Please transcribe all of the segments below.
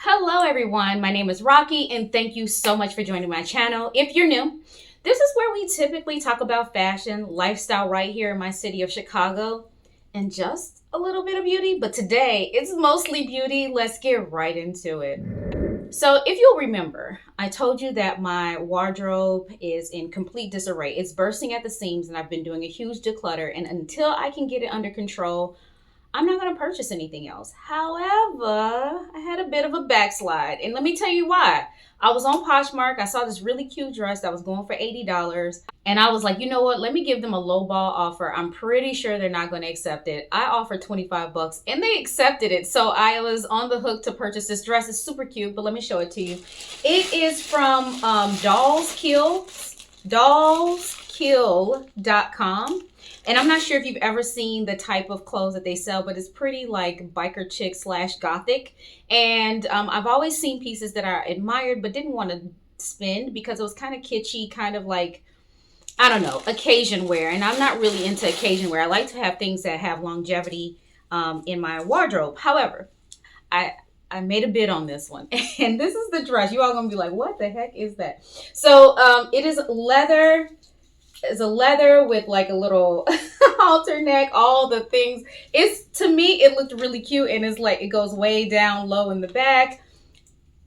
Hello everyone, my name is Rocky and thank you so much for joining my channel. If you're new, this is where we typically talk about fashion, lifestyle right here in my city of Chicago, and just a little bit of beauty. But today it's mostly beauty. Let's get right into it. So if you'll remember, I told you that my wardrobe is in complete disarray. It's bursting at the seams and I've been doing a huge declutter, and until I can get it under control, I'm not going to purchase anything else. However, I had a bit of a backslide. And let me tell you why. I was on Poshmark. I saw this really cute dress that was going for $80. And I was like, you know what? Let me give them a lowball offer. I'm pretty sure they're not going to accept it. I offered 25 bucks and they accepted it. So I was on the hook to purchase this dress. It's super cute, but let me show it to you. It is from Dollskill, dollskill.com. And I'm not sure if you've ever seen the type of clothes that they sell, but it's pretty like biker chic / gothic. And I've always seen pieces that I admired, but didn't want to spend because it was kind of kitschy, kind of like, I don't know, occasion wear. And I'm not really into occasion wear. I like to have things that have longevity in my wardrobe. However, I made a bid on this one. And this is the dress. You all gonna be like, what the heck is that? So it is leather. It's a leather with like a little halter neck, all the things. To me, it looked really cute, and it's like it goes way down low in the back.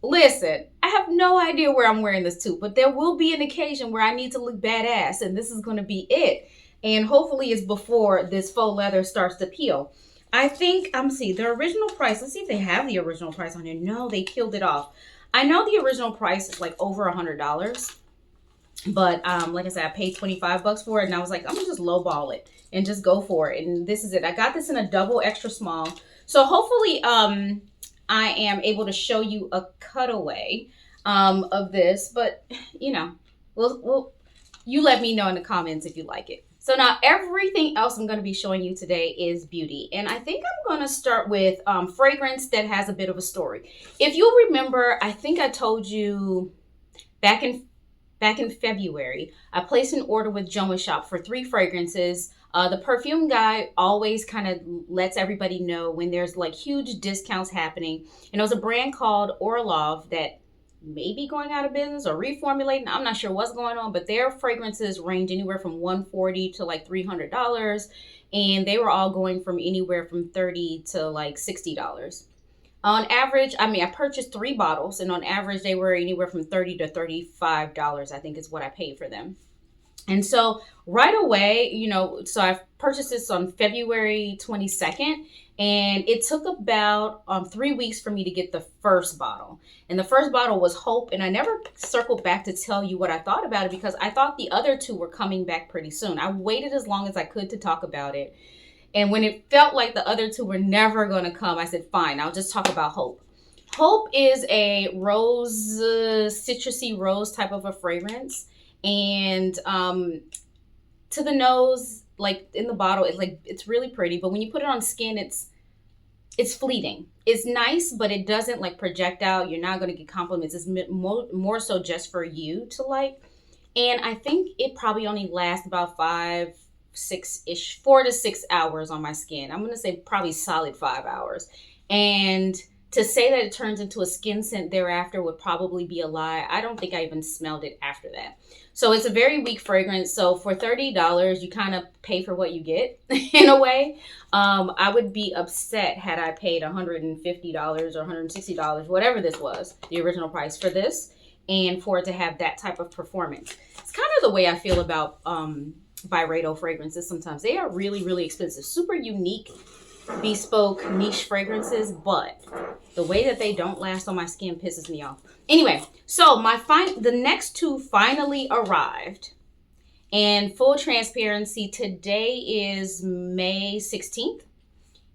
Listen, I have no idea where I'm wearing this to, but there will be an occasion where I need to look badass, and this is going to be it. And hopefully it's before this faux leather starts to peel. I think, see, the original price. Let's see if they have the original price on here. No, they killed it off. I know the original price is like over $100. But like I said, I paid 25 bucks for it, and I was like, I'm gonna just lowball it and just go for it. And this is it. I got this in a double extra small. So hopefully I am able to show you a cutaway of this. But you know, you let me know in the comments if you like it. So now everything else I'm going to be showing you today is beauty. And I think I'm going to start with fragrance that has a bit of a story. If you'll remember, I think I told you back in February, I placed an order with Jomashop for 3 fragrances. The perfume guy always kind of lets everybody know when there's like huge discounts happening. And it was a brand called Orlov that may be going out of business or reformulating. I'm not sure what's going on, but their fragrances range anywhere from $140 to like $300. And they were all going from anywhere from $30 to like $60. On average, I purchased 3 bottles, and on average, they were anywhere from $30 to $35, I think is what I paid for them. And so right away, so I purchased this on February 22nd, and it took about 3 weeks for me to get the first bottle. And the first bottle was Hope, and I never circled back to tell you what I thought about it because I thought the other 2 were coming back pretty soon. I waited as long as I could to talk about it. And when it felt like the other 2 were never going to come, I said, fine, I'll just talk about Hope. Hope is a rose, citrusy rose type of a fragrance. And to the nose, like in the bottle, it's really pretty. But when you put it on skin, it's fleeting. It's nice, but it doesn't like project out. You're not going to get compliments. It's more so just for you to like. And I think it probably only lasts about 4 to 6 hours on my skin. I'm gonna say probably solid 5 hours. And to say that it turns into a skin scent thereafter would probably be a lie. I don't think I even smelled it after that. So it's a very weak fragrance. So for $30, you kind of pay for what you get in a way. I would be upset had I paid $150 or $160, whatever this was, the original price for this, and for it to have that type of performance. It's kind of the way I feel about Byredo fragrances. Sometimes they are really, really expensive, super unique, bespoke, niche fragrances, but the way that they don't last on my skin pisses me off. Anyway, so the next 2 finally arrived. And full transparency, today is May 16th,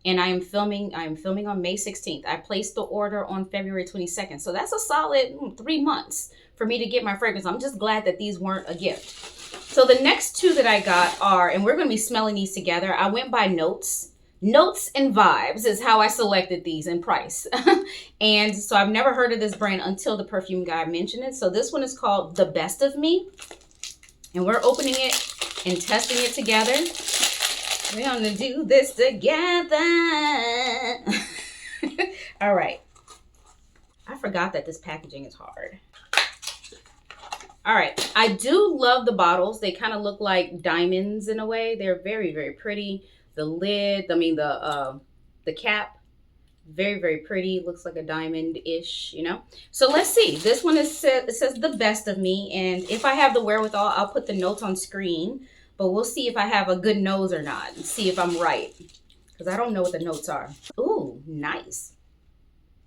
and I am filming on May 16th. I placed the order on February 22nd, so that's a solid 3 months for me to get my fragrance. I'm just glad that these weren't a gift. So the next 2 that I got are, and we're going to be smelling these together. I went by notes. Notes and vibes is how I selected these in price. And so I've never heard of this brand until the perfume guy mentioned it. So this one is called The Best of Me. And we're opening it and testing it together. We're going to do this together. All right. I forgot that this packaging is hard. All right, I do love the bottles. They kind of look like diamonds in a way. They're very, very pretty. The lid, the cap, very, very pretty. Looks like a diamond-ish, you know. So let's see. This one it says the best of me, and if I have the wherewithal, I'll put the notes on screen. But we'll see if I have a good nose or not, and see if I'm right, because I don't know what the notes are. Ooh, nice.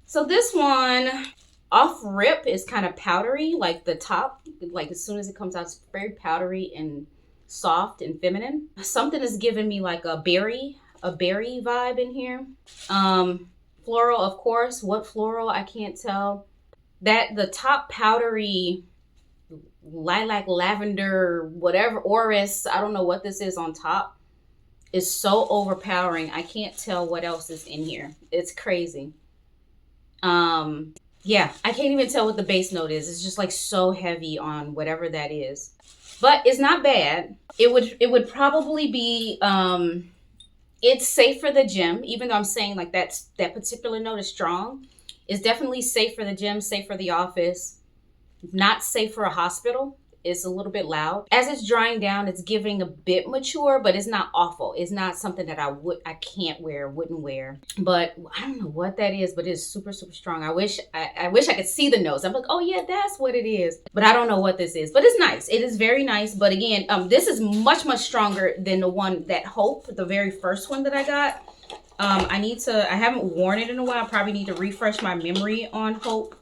So this one, off rip, is kind of powdery, like the top, like as soon as it comes out, it's very powdery and soft and feminine. Something is giving me like a berry vibe in here. Floral, of course. What floral? I can't tell. That the top powdery lilac, lavender, whatever, orris, I don't know what this is on top, is so overpowering. I can't tell what else is in here. It's crazy. Yeah, I can't even tell what the base note is. It's just like so heavy on whatever that is. But it's not bad. It would probably be it's safe for the gym, even though I'm saying like that particular note is strong. It's definitely safe for the gym, safe for the office, not safe for a hospital. It's a little bit loud. As it's drying down, it's giving a bit mature, but it's not awful. It's not something that I can't wear, wouldn't wear. But I don't know what that is, but it's super, super strong. I wish I could see the nose. I'm like, oh yeah, that's what it is. But I don't know what this is. But it's nice. It is very nice. But again, this is much, much stronger than the one that Hope, the very first one that I got. I haven't worn it in a while. I probably need to refresh my memory on Hope.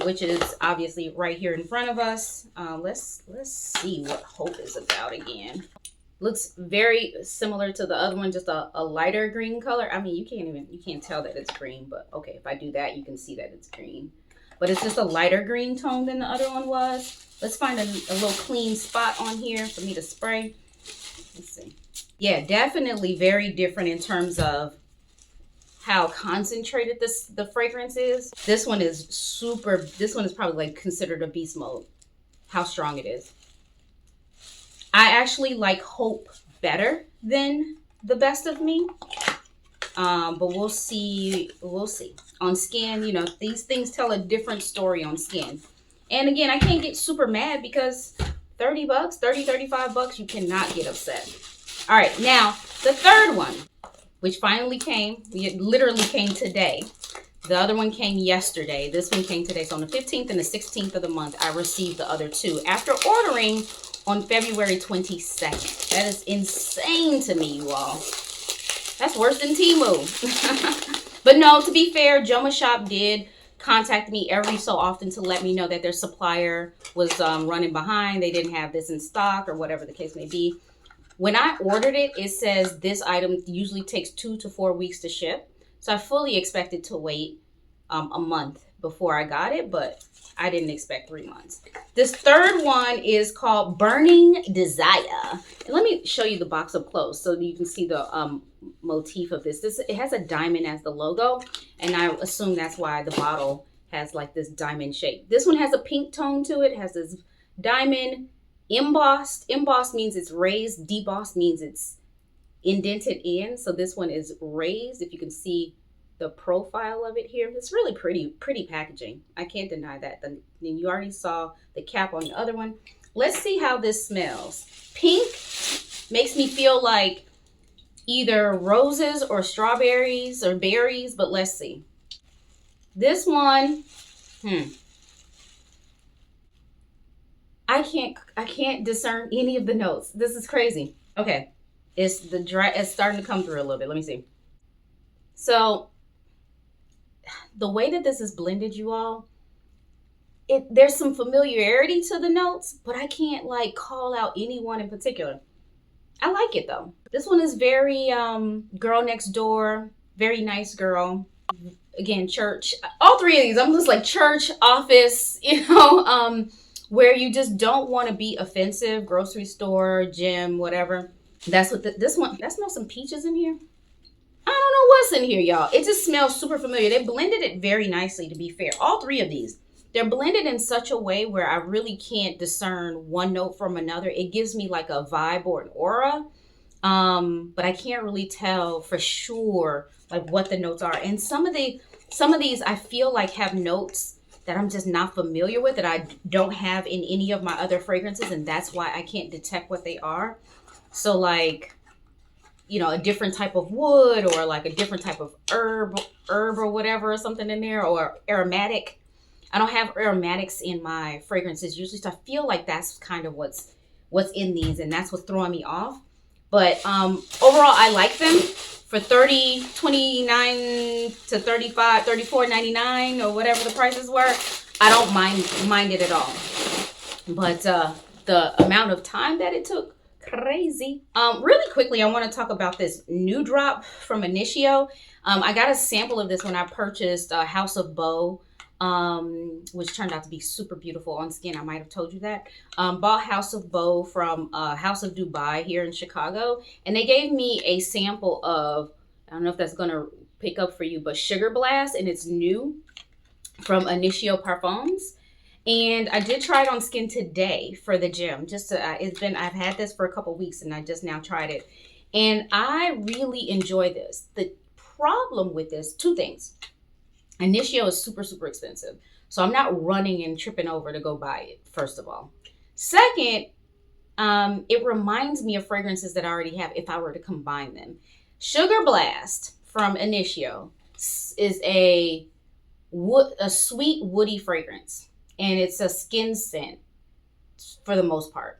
Which is obviously right here in front of us. Let's see what Hope is about again. Looks very similar to the other one, just a lighter green color. I mean, you can't tell that it's green, but okay, if I do that, you can see that it's green. But it's just a lighter green tone than the other one was. Let's find a little clean spot on here for me to spray. Let's see. Yeah, definitely very different in terms of how concentrated the fragrance is. This one is probably like considered a beast mode, how strong it is. I actually like Hope better than the best of me. But we'll see. On skin, you know, these things tell a different story on skin. And again, I can't get super mad because $30, $35, you cannot get upset. All right, now the third one, which finally came. It literally came today. The other one came yesterday. This one came today. So on the 15th and the 16th of the month, I received the other two after ordering on February 22nd. That is insane to me, you all. That's worse than Temu. But no, to be fair, Jomashop did contact me every so often to let me know that their supplier was running behind. They didn't have this in stock or whatever the case may be. When I ordered it, it says this item usually takes 2 to 4 weeks to ship. So I fully expected to wait a month before I got it, but I didn't expect 3 months. This third one is called Burning Desire. And let me show you the box up close so you can see the motif of this. It has a diamond as the logo, and I assume that's why the bottle has like this diamond shape. This one has a pink tone to it. It has this diamond. Embossed means it's raised. Debossed means it's indented in. So this one is raised. If you can see the profile of it here, it's really pretty packaging. I can't deny that. Then you already saw the cap on the other one. Let's see how this smells. Pink makes me feel like either roses or strawberries or berries, but let's see. This one, I can't discern any of the notes. This is crazy. Okay, it's starting to come through a little bit. Let me see. So the way that this is blended, you all, there's some familiarity to the notes, but I can't like call out any one in particular. I like it though. This one is very girl next door, very nice girl. Again, church. All three of these, I'm just like church, office, you know, where you just don't want to be offensive. Grocery store, gym, whatever. That's what this one. That smells some peaches in here. I don't know what's in here, y'all. It just smells super familiar. They blended it very nicely, to be fair. All three of these. They're blended in such a way where I really can't discern one note from another. It gives me like a vibe or an aura. But I can't really tell for sure like what the notes are. And some of the Some of these I feel like have notes that I'm just not familiar with, that I don't have in any of my other fragrances, and that's why I can't detect what they are. So like, you know, a different type of wood, or like a different type of herb or whatever, or something in there, or aromatic. I don't have aromatics in my fragrances usually, so I feel like that's kind of what's in these, and that's what's throwing me off. But overall, I like them. For 30, 29 to 35, 34.99, or whatever the prices were, I don't mind it at all. But the amount of time that it took, crazy. Really quickly, I want to talk about this new drop from Initio. I got a sample of this when I purchased House of Beau, which turned out to be super beautiful on skin. I might have told you that. Bought House of Beau from House of Dupe here in Chicago, and they gave me a sample of, I don't know if that's gonna pick up for you, but Sugar Blast, and it's new from Initio Parfums. And I did try it on skin today for the gym. I've had this for a couple weeks, and I just now tried it, and I really enjoy this. The problem with this, two things. Initio is super, super expensive. So I'm not running and tripping over to go buy it, first of all. Second, it reminds me of fragrances that I already have if I were to combine them. Sugar Blast from Initio is a sweet, woody fragrance. And it's a skin scent for the most part.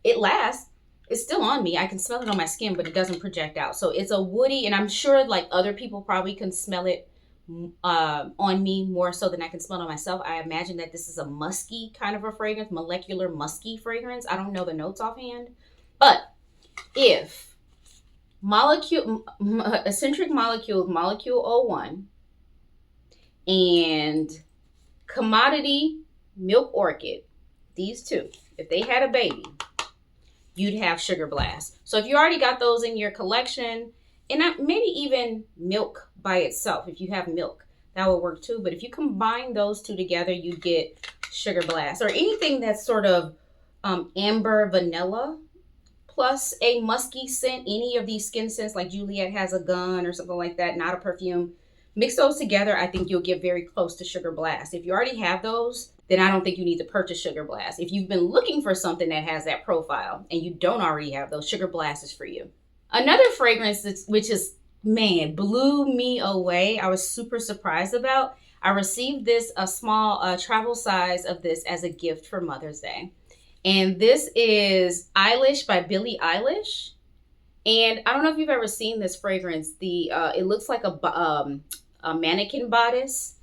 It lasts. It's still on me. I can smell it on my skin, but it doesn't project out. So it's a woody, and I'm sure like other people probably can smell it on me more so than I can smell it on myself. I imagine that this is a musky kind of a fragrance, molecular musky fragrance. I don't know the notes offhand, but if eccentric molecule 01 and commodity milk orchid, these two, if they had a baby, you'd have Sugar Blast. So if you already got those in your collection, and maybe even milk by itself, if you have milk, that would work too. But if you combine those two together, you get Sugar Blast, or anything that's sort of amber vanilla plus a musky scent. Any of these skin scents, like Juliet Has a Gun or something like that, not a perfume. Mix those together, I think you'll get very close to Sugar Blast. If you already have those, then I don't think you need to purchase Sugar Blast. If you've been looking for something that has that profile and you don't already have those, Sugar Blast is for you. Another fragrance which is, man, blew me away, I was super surprised about. I received a small travel size of this as a gift for Mother's Day. And this is Eilish by Billie Eilish. And I don't know if you've ever seen this fragrance. It looks like a mannequin bodice.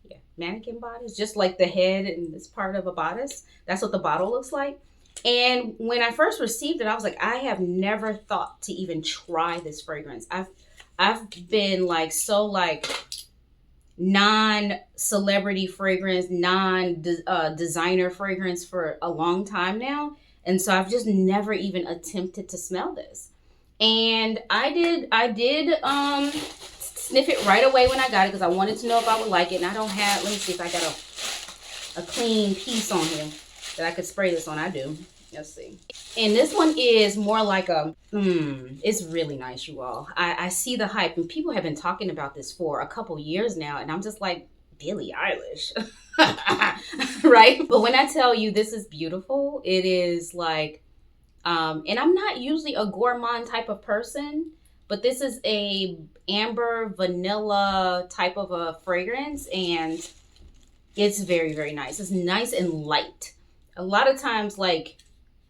Yeah, mannequin bodice, just like the head and this part of a bodice. That's what the bottle looks like. And when I first received it, I was like, I have never thought to even try this fragrance. I've been like so like non-celebrity fragrance, non-designer fragrance for a long time now. And so I've just never even attempted to smell this. And I did sniff it right away when I got it because I wanted to know if I would like it. And I don't have, let me see if I got a clean piece on here that I could spray this on. I do. Let's see. And this one is more like it's really nice, you all. I see the hype, and people have been talking about this for a couple years now, and I'm just like, Billie Eilish. Right? But when I tell you this is beautiful, it is like, and I'm not usually a gourmand type of person, but this is a amber vanilla type of a fragrance, and it's very, very nice. It's nice and light. A lot of times, like,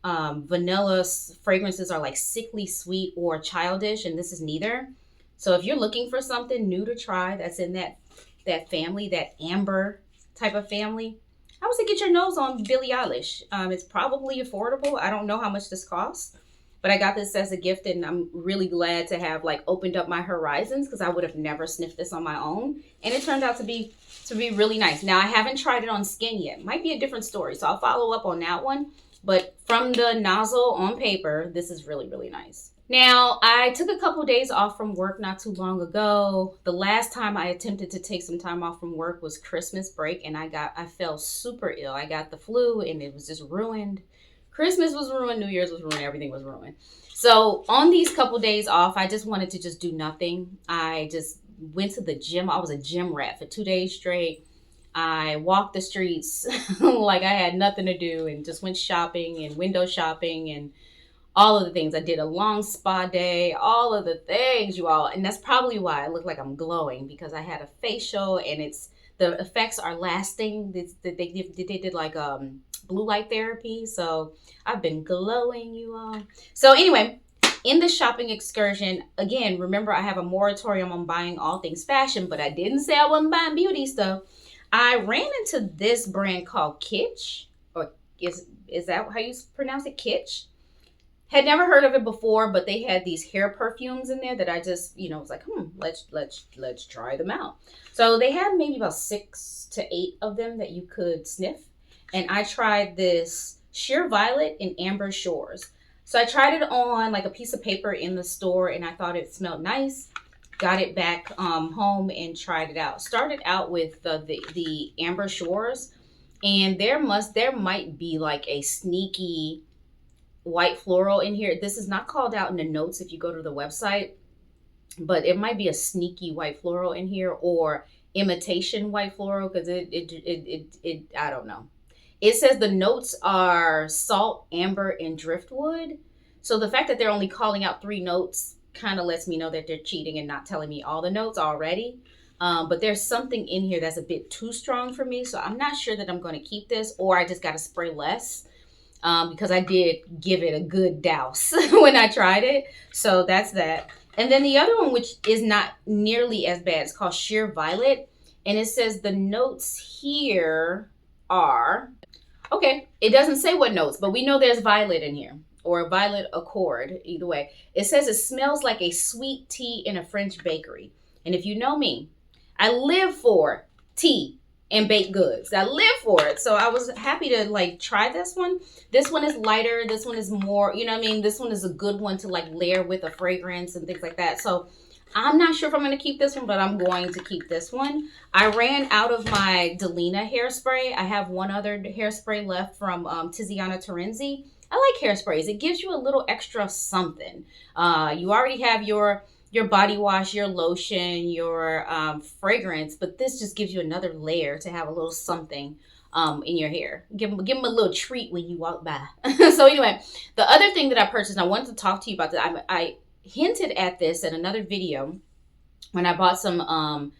vanilla fragrances are like sickly sweet or childish, and this is neither. So if you're looking for something new to try that's in that family, that amber type of family, I would say get your nose on Billie Eilish. It's probably affordable. I don't know how much this costs, but I got this as a gift, and I'm really glad to have like opened up my horizons because I would have never sniffed this on my own, and it turned out to be really nice. Now I haven't tried it on skin yet. Might be a different story, so I'll follow up on that one. But from the nozzle on paper, this is really, really nice. Now, I took a couple days off from work not too long ago. The last time I attempted to take some time off from work was Christmas break, and I fell super ill. I got the flu, and it was just ruined. Christmas was ruined, New Year's was ruined, everything was ruined. So on these couple days off, I just wanted to just do nothing. I just went to the gym. I was a gym rat for 2 days straight. I walked the streets like I had nothing to do and just went shopping and window shopping and all of the things. I did a long spa day, all of the things, you all. And that's probably why I look like I'm glowing, because I had a facial and the effects are lasting. They did like blue light therapy. So I've been glowing, you all. So anyway, in the shopping excursion, again, remember I have a moratorium on buying all things fashion, but I didn't say I wasn't buying beauty stuff. I ran into this brand called Kitsch, or is that how you pronounce it? Kitsch? Had never heard of it before, but they had these hair perfumes in there that I just, was like, let's try them out. So they had maybe about 6 to 8 of them that you could sniff. And I tried this Sheer Violet and Amber Shores. So I tried it on like a piece of paper in the store and I thought it smelled nice. Got it back home and tried it out. Started out with the Amber Shores, and there might be like a sneaky white floral in here. This is not called out in the notes if you go to the website, but it might be a sneaky white floral in here or imitation white floral, because it I don't know. It says the notes are salt, amber, and driftwood. So the fact that they're only calling out 3 notes kind of lets me know that they're cheating and not telling me all the notes already. But there's something in here that's a bit too strong for me. So I'm not sure that I'm going to keep this, or I just got to spray less. Because I did give it a good douse when I tried it. So that's that. And then the other one, which is not nearly as bad, it's called Sheer Violet. And it says the notes here are, okay, it doesn't say what notes, but we know there's violet in here, or a violet accord, either way. It says it smells like a sweet tea in a French bakery. And if you know me, I live for tea and baked goods. I live for it. So I was happy to like try this one. This one is lighter. This one is more, this one is a good one to like layer with a fragrance and things like that. So I'm not sure if I'm going to keep this one, but I'm going to keep this one. I ran out of my Delina hairspray. I have one other hairspray left from Tiziana Terenzi. I like hairsprays. It gives you a little extra something. You already have your body wash, your lotion, your fragrance, but this just gives you another layer to have a little something in your hair. Give them a little treat when you walk by. So anyway, the other thing that I purchased, and I wanted to talk to you about that. I hinted at this in another video when I bought some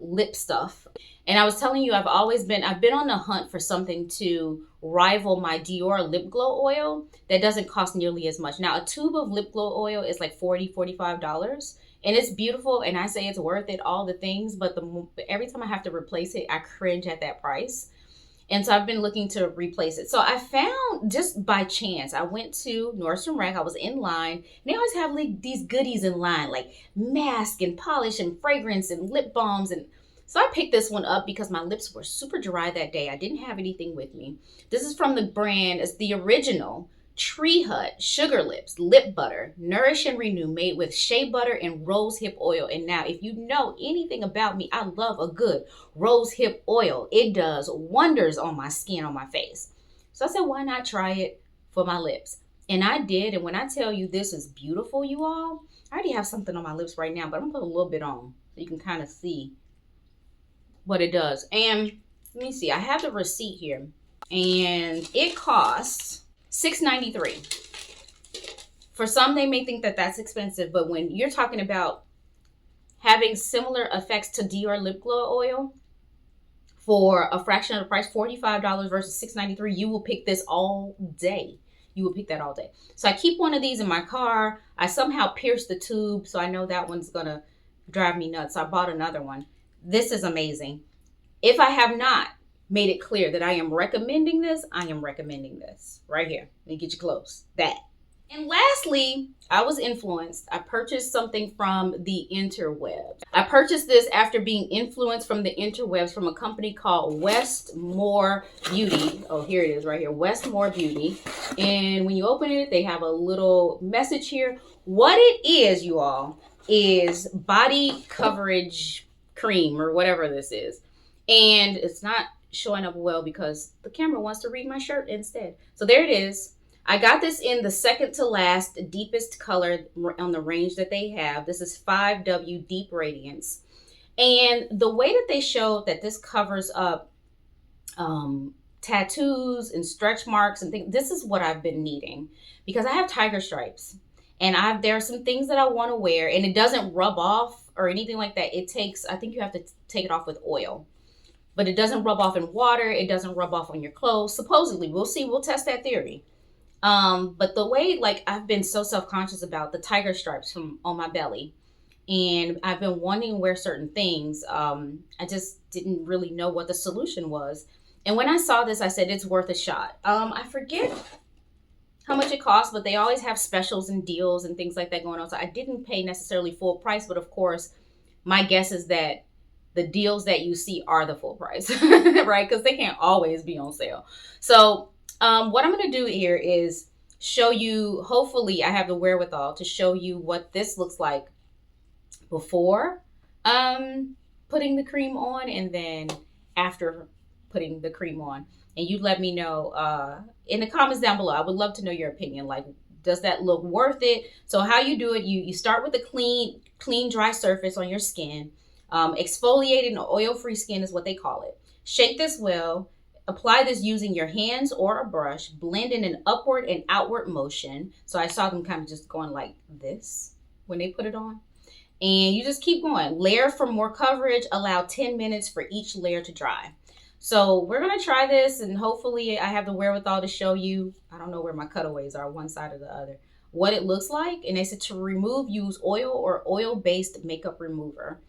lip stuff. And I was telling you, I've been on the hunt for something to rival my Dior Lip Glow Oil that doesn't cost nearly as much. Now, a tube of lip glow oil is like $45. And it's beautiful, and I say it's worth it, all the things, but every time I have to replace it, I cringe at that price. And so I've been looking to replace it. So I found, just by chance, I went to Nordstrom Rack. I was in line. And they always have like these goodies in line, like mask and polish and fragrance and lip balms. And so I picked this one up because my lips were super dry that day. I didn't have anything with me. This is from the brand, it's the original Tree Hut Sugar Lips Lip Butter, Nourish and Renew, made with shea butter and rose hip oil. And now, if you know anything about me, I love a good rose hip oil. It does wonders on my skin, on my face. So I said, why not try it for my lips? And I did. And when I tell you this is beautiful, you all, I already have something on my lips right now, but I'm gonna put a little bit on so you can kind of see what it does. And let me see, I have the receipt here, and it costs $6.93. For some, they may think that that's expensive, but when you're talking about having similar effects to Dior Lip Glow Oil for a fraction of the price, $45 versus $6.93, you will pick this all day. You will pick that all day. So I keep one of these in my car. I somehow pierced the tube, so I know that one's gonna drive me nuts. So I bought another one. This is amazing. If I have not made it clear that I am recommending this, I am recommending this right here. Let me get you close. That. And lastly, I was influenced. I purchased something from the interwebs. I purchased this after being influenced from the interwebs from a company called Westmore Beauty. Oh, here it is right here. Westmore Beauty. And when you open it, they have a little message here. What it is, you all, is body coverage cream or whatever this is. And it's not showing up well because the camera wants to read my shirt instead. So there it is. I got this in the second to last, deepest color on the range that they have. This is 5W Deep Radiance. And the way that they showed that this covers up tattoos and stretch marks and things, this is what I've been needing because I have tiger stripes. And there are some things that I want to wear, and it doesn't rub off or anything like that. It takes, I think you have to take it off with oil. But it doesn't rub off in water. It doesn't rub off on your clothes. Supposedly, we'll see. We'll test that theory. But the way, like, I've been so self-conscious about the tiger stripes from on my belly, and I've been wanting to wear certain things. I just didn't really know what the solution was. And when I saw this, I said it's worth a shot. I forget how much it costs, but they always have specials and deals and things like that going on. So I didn't pay necessarily full price, but of course, my guess is that the deals that you see are the full price, right? Because they can't always be on sale. So what I'm going to do here is show you, hopefully I have the wherewithal to show you what this looks like before putting the cream on and then after putting the cream on. And you let me know in the comments down below. I would love to know your opinion. Like, does that look worth it? So how you do it, you start with a clean, dry surface on your skin. Exfoliated and oil-free skin is what they call it. Shake this well. Apply this using your hands or a brush. Blend in an upward and outward motion. So I saw them kind of just going like this when they put it on. And you just keep going. Layer for more coverage. Allow 10 minutes for each layer to dry. So we're going to try this, and hopefully I have the wherewithal to show you, I don't know where my cutaways are, one side or the other, what it looks like. And they said to remove, use oil or oil-based makeup remover.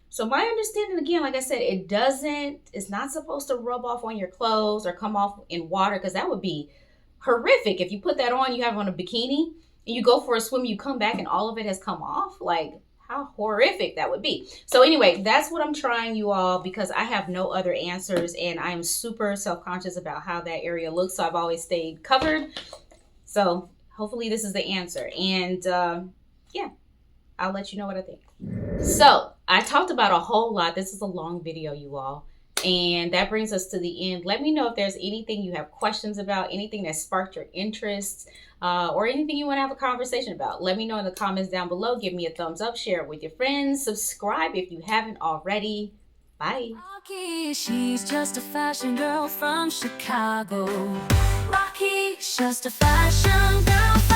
So my understanding, again, like I said, it's not supposed to rub off on your clothes or come off in water, because that would be horrific. If you put that on, you have on a bikini, and you go for a swim, you come back and all of it has come off. Like, how horrific that would be. So anyway, that's what I'm trying, you all, because I have no other answers, and I am super self-conscious about how that area looks. So I've always stayed covered. So hopefully this is the answer. And yeah, I'll let you know what I think. So I talked about a whole lot. This is a long video, you all. And that brings us to the end. Let me know if there's anything you have questions about, anything that sparked your interest, or anything you want to have a conversation about. Let me know in the comments down below. Give me a thumbs up, share it with your friends, subscribe if you haven't already. Bye. Rocky, she's just a fashion girl from Chicago. Rocky, just a fashion girl